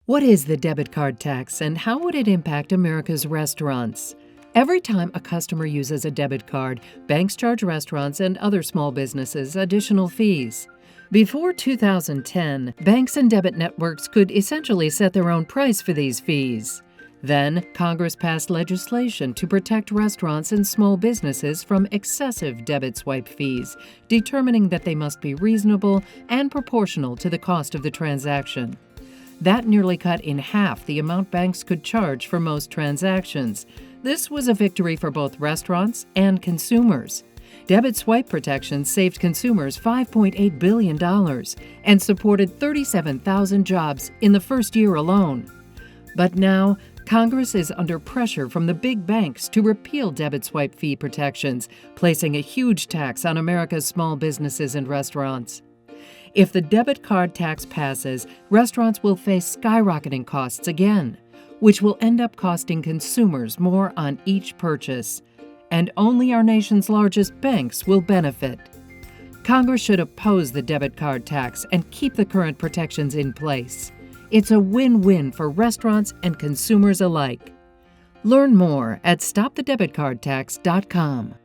What is the debit card tax and how would it impact America's restaurants? Every time a customer uses a debit card, banks charge restaurants and other small businesses additional fees. Before 2010, banks and debit networks could essentially set their own price for these fees. Then, Congress passed legislation to protect restaurants and small businesses from excessive debit swipe fees, determining that they must be reasonable and proportional to the cost of the transaction. That nearly cut in half the amount banks could charge for most transactions. This was a victory for both restaurants and consumers. Debit swipe protection saved consumers $5.8 billion and supported 37,000 jobs in the first year alone. But now, Congress is under pressure from the big banks to repeal debit swipe fee protections, placing a huge tax on America's small businesses and restaurants. If the debit card tax passes, restaurants will face skyrocketing costs again, which will end up costing consumers more on each purchase. And only our nation's largest banks will benefit. Congress should oppose the debit card tax and keep the current protections in place. It's a win-win for restaurants and consumers alike. Learn more at stopthedebitcardtax.com.